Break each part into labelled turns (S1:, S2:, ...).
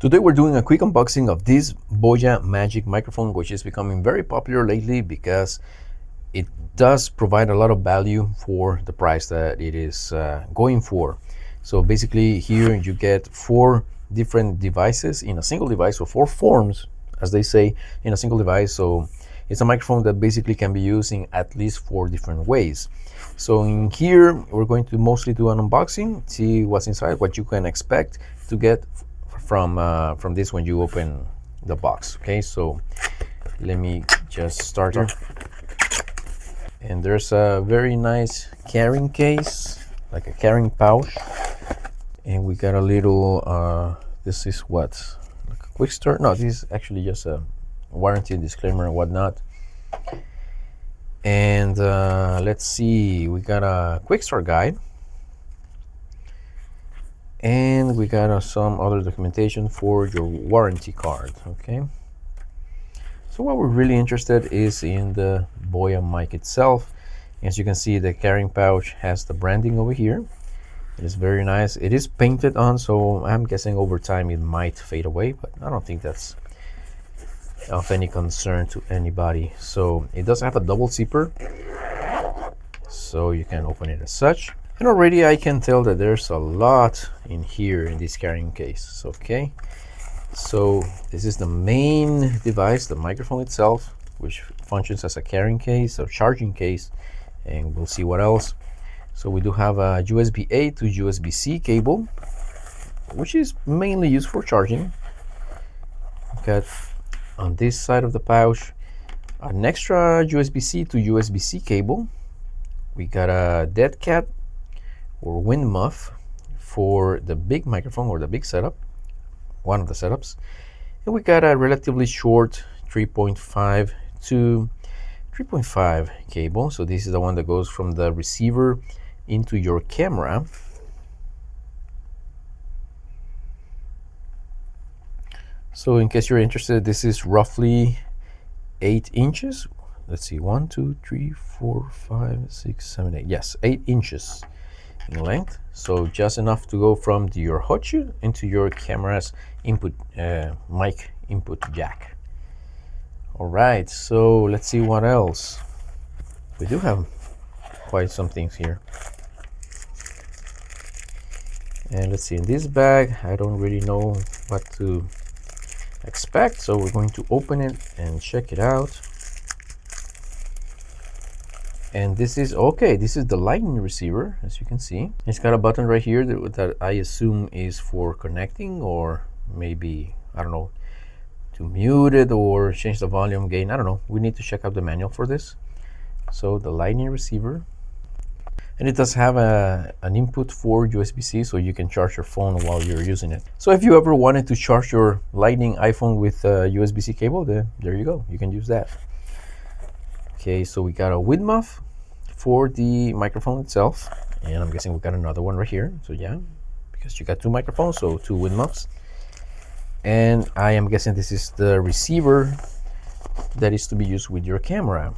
S1: Today we're doing a quick unboxing of this BOYA Magic microphone, which is becoming very popular lately because it does provide a lot of value for the price that it is going for. So basically here you get 4 different devices in a single device, or 4 forms, as they say, in a single device. So it's a microphone that basically can be used in at least 4 different ways. So in here we're going to mostly do an unboxing, see what's inside, what you can expect to get from this when you open the box. Okay, so let me just start here. And there's a very nice carrying case, like a carrying pouch, and we got a little this is what, like a quick start. No, this is actually just a warranty disclaimer and whatnot. And let's see, we got a quick start guide, and we got some other documentation for your warranty card. Okay, so what we're really interested is in the BOYA mic itself. As you can see, the carrying pouch has the branding over here. It is very nice. It is painted on, so I'm guessing over time it might fade away, but I don't think that's of any concern to anybody. So it does have a double zipper, so you can open it as such. And already I can tell that there's a lot in here in this carrying case. Okay, so this is the main device, the microphone itself, which functions as a carrying case or charging case, and we'll see what else. So we do have a USB-A to USB-C cable, which is mainly used for charging. Got on this side of the pouch an extra USB-C to USB-C cable. We got a dead cat or wind muff for the big microphone or the big setup, one of the setups. And we got a relatively short 3.5 to 3.5 cable. So this is the one that goes from the receiver into your camera. So in case you're interested, this is roughly 8 inches. Let's see, 1, 2, 3, 4, 5, 6, 7, 8. Yes, 8 inches in length. So just enough to go from your 𝐻𝚘 into your camera's input mic input jack. All right, so let's see what else. We do have quite some things here. And let's see, in this bag, I don't really know what to expect, so we're going to open it and check it out. And this is okay, this is the lightning receiver, as you can see. It's got a button right here that I assume is for connecting, or maybe, I don't know, to mute it or change the volume gain. I don't know, we need to check out the manual for this. So the lightning receiver, and it does have an input for USB-C, so you can charge your phone while you're using it. So if you ever wanted to charge your lightning iPhone with a USB-C cable, then there you go, you can use that. Okay, so we got a wind muff for the microphone itself, and I'm guessing we got another one right here. So yeah, because you got 2 microphones, so 2 wind muffs. And I am guessing this is the receiver that is to be used with your camera.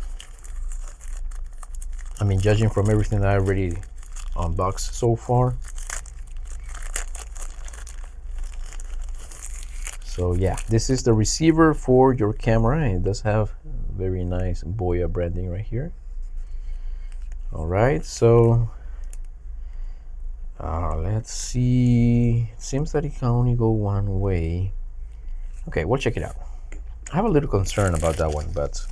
S1: I mean, judging from everything that I already unboxed so far. So yeah, this is the receiver for your camera, and it does have very nice BOYA branding right here. All right, so let's see. It seems that it can only go one way. Okay, we'll check it out. I have a little concern about that one, but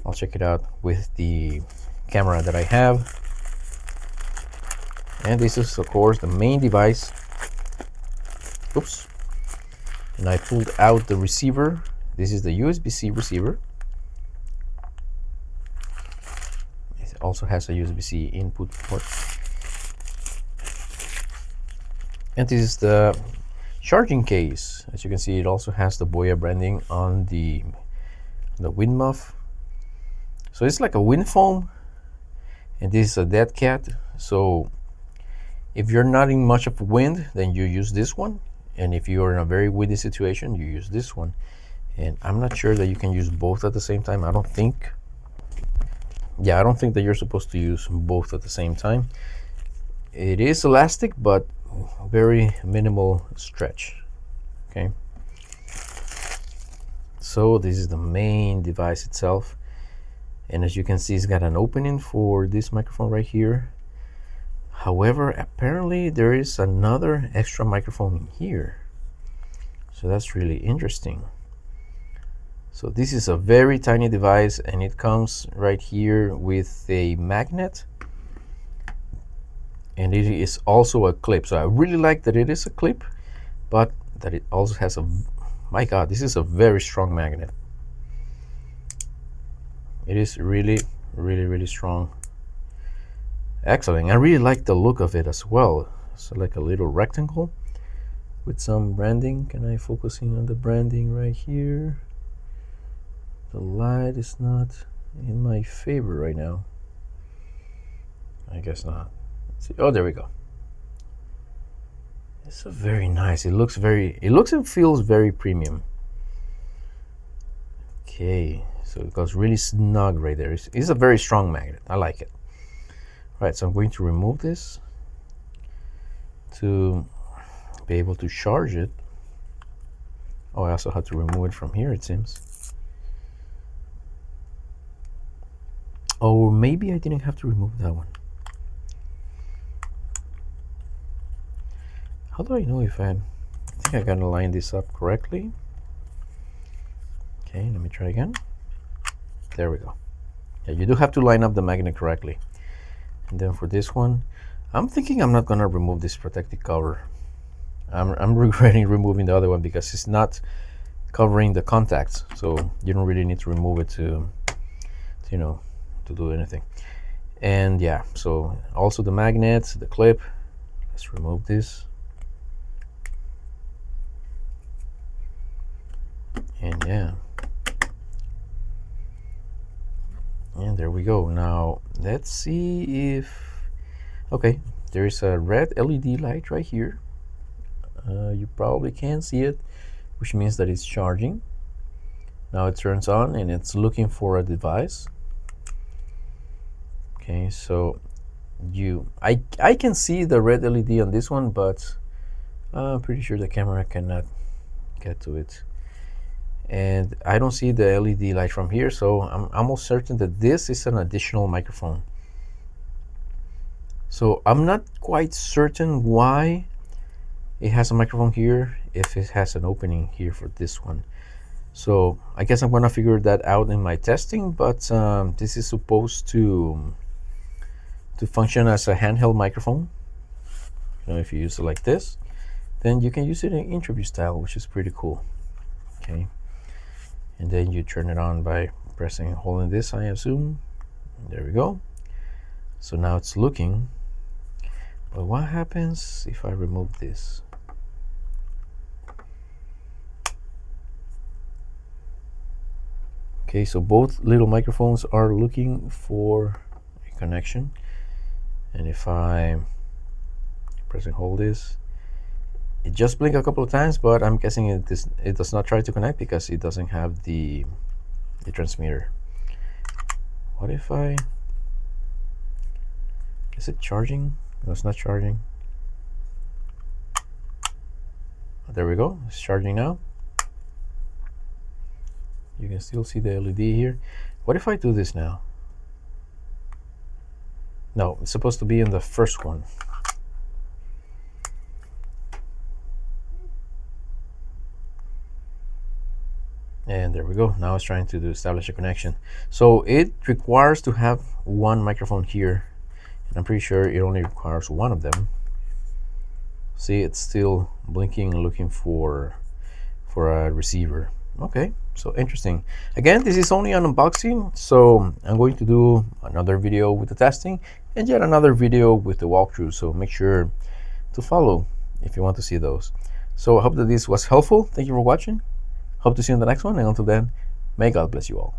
S1: I'll check it out with the camera that I have. And this is, of course, the main device. Oops. And I pulled out the receiver. This is the USB-C receiver. It also has a USB-C input port. And this is the charging case. As you can see, it also has the BOYA branding on the wind muff. So it's like a wind foam, and this is a dead cat. So if you're not in much of wind, then you use this one, and if you're in a very windy situation, you use this one. And I'm not sure that you can use both at the same time. I don't think that you're supposed to use both at the same time. It is elastic, but very minimal stretch. Okay, so this is the main device itself, and as you can see, it's got an opening for this microphone right here. However, apparently there is another extra microphone in here, so that's really interesting. So this is a very tiny device, and it comes right here with a magnet, and it is also a clip. So I really like that it is a clip, but that it also has a, my God, this is a very strong magnet. It is really, really, really strong. Excellent. I really like the look of it as well. So like a little rectangle with some branding. Can I focusing on the branding right here? The light is not in my favor right now. I guess not. Let's see. Oh, there we go. It's a very nice. It looks and feels very premium. Okay, so it goes really snug right there. It's a very strong magnet. I like it. Right, so I'm going to remove this to be able to charge it. Oh, I also have to remove it from here, it seems. Oh, maybe I didn't have to remove that one. How do I know if I think I gotta line this up correctly? Okay, let me try again. There we go. Yeah, you do have to line up the magnet correctly. And then for this one, I'm thinking I'm not gonna remove this protective cover. I'm regretting removing the other one because it's not covering the contacts, so you don't really need to remove it to you know, to do anything. And yeah, so also the magnet, the clip. Let's remove this. And yeah, and there we go. Now let's see if, okay, there is a red LED light right here. You probably can't see it, which means that it's charging. Now it turns on and it's looking for a device. Okay, so I can see the red LED on this one, but I'm pretty sure the camera cannot get to it. And I don't see the LED light from here, so I'm almost certain that this is an additional microphone. So I'm not quite certain why it has a microphone here if it has an opening here for this one. So I guess I'm gonna figure that out in my testing, but this is supposed to function as a handheld microphone. You know, if you use it like this, then you can use it in interview style, which is pretty cool. Okay. And then you turn it on by pressing and holding this, I assume. There we go. So now it's looking. But what happens if I remove this? Okay, so both little microphones are looking for a connection. And if I press and hold this, it just blinked a couple of times, but I'm guessing it does not try to connect because it doesn't have the transmitter. What if is it charging? No, it's not charging. There we go, it's charging now. You can still see the LED here. What if I do this now? No, it's supposed to be in the first one. And there we go. Now it's trying to establish a connection. So it requires to have one microphone here, and I'm pretty sure it only requires one of them. See, it's still blinking and looking for a receiver. Okay, so interesting. Again, this is only an unboxing, so I'm going to do another video with the testing and yet another video with the walkthrough. So make sure to follow if you want to see those. So I hope that this was helpful. Thank you for watching. Hope to see you in the next one, and until then, may God bless you all.